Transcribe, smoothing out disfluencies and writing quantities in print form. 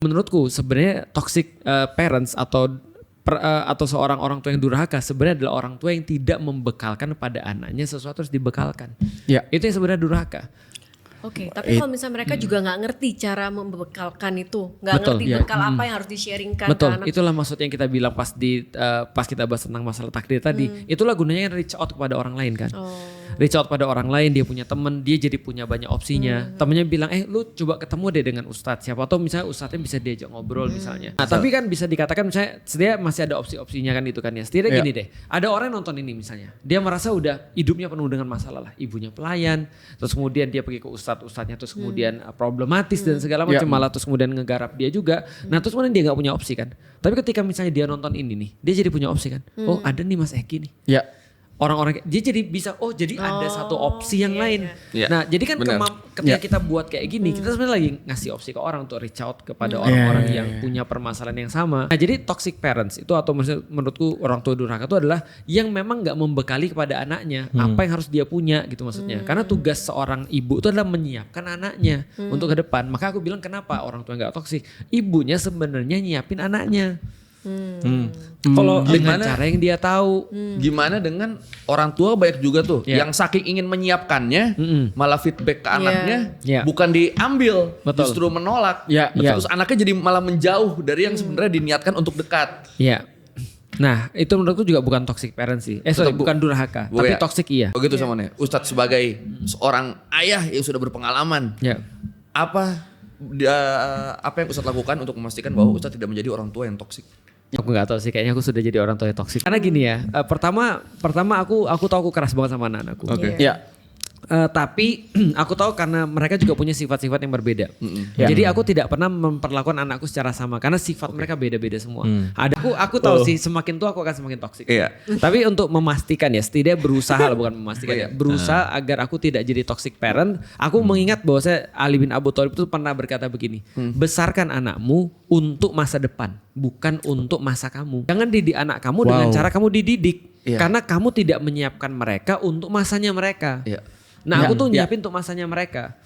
Menurutku sebenarnya toxic parents atau seorang orang tua yang durhaka sebenarnya adalah orang tua yang tidak membekalkan pada anaknya sesuatu harus dibekalkan. Ya. Itu yang sebenarnya durhaka. Oke, tapi kalau misalnya mereka juga nggak ngerti cara membekalkan itu, nggak Betul, ngerti ya. bekal apa yang harus di-sharingkan Betul, ke anak. itulah maksudnya yang kita bilang pas kita bahas tentang masalah takdir tadi. Itulah gunanya reach out kepada orang lain kan. Reach out pada orang lain, dia punya teman, dia jadi punya banyak opsinya. Temennya bilang, lu coba ketemu deh dengan ustadz. Siapa tahu misalnya ustadznya bisa diajak ngobrol misalnya. Nah, tapi kan bisa dikatakan misalnya dia masih ada opsi-opsinya kan itu kan ya. Setidaknya gini deh, ada orang yang nonton ini misalnya. Dia merasa udah hidupnya penuh dengan masalah lah. Ibunya pelayan, terus kemudian dia pergi ke ustadznya terus kemudian problematis dan segala macam. Malah terus kemudian ngegarap dia juga. Nah terus kemudian dia gak punya opsi kan. Tapi ketika misalnya dia nonton ini nih, dia jadi punya opsi kan. Oh ada nih Mas Eki nih. Ya. Orang-orang dia jadi bisa jadi ada satu opsi yang lain. Iya. Nah, jadi kan ketika kita buat kayak gini, kita sebenarnya lagi ngasih opsi ke orang untuk reach out kepada orang-orang yang punya permasalahan yang sama. Nah, jadi toxic parents itu atau menurutku orang tua durhaka itu adalah yang memang nggak membekali kepada anaknya apa yang harus dia punya gitu maksudnya. Karena tugas seorang ibu itu adalah menyiapkan anaknya untuk ke depan. Maka aku bilang kenapa orang tua nggak toxic? Ibunya sebenarnya nyiapin anaknya. Kalau Dengan cara yang dia tahu. gimana dengan orang tua banyak juga tuh yang saking ingin menyiapkannya malah feedback ke anaknya bukan diambil, justru menolak. Terus anaknya jadi malah menjauh dari yang sebenarnya diniatkan untuk dekat. Iya. Nah, itu menurutku juga bukan toxic parent sih. Bukan durhaka, tapi toxic iya. Begitu sama nih. Ustadz sebagai seorang ayah yang sudah berpengalaman. Apa yang Ustadz lakukan untuk memastikan bahwa Ustadz tidak menjadi orang tua yang toksik? Aku nggak tahu sih, kayaknya aku sudah jadi orang tua yang toksik. Karena gini ya, pertama aku tahu aku keras banget sama anak-anakku. Tapi aku tahu karena mereka juga punya sifat-sifat yang berbeda. Jadi aku tidak pernah memperlakukan anakku secara sama karena sifat mereka beda-beda semua. Aku tahu sih semakin tua aku akan semakin toksik. Tapi untuk memastikan ya, setidaknya berusaha lah bukan memastikan ya. Berusaha agar aku tidak jadi toxic parent. Aku mengingat bahwa Ali bin Abu Thalib itu pernah berkata begini. Besarkan anakmu untuk masa depan, bukan untuk masa kamu. Jangan didik anak kamu dengan cara kamu dididik. Karena kamu tidak menyiapkan mereka untuk masanya mereka. Nah aku tuh nyiapin untuk masanya mereka.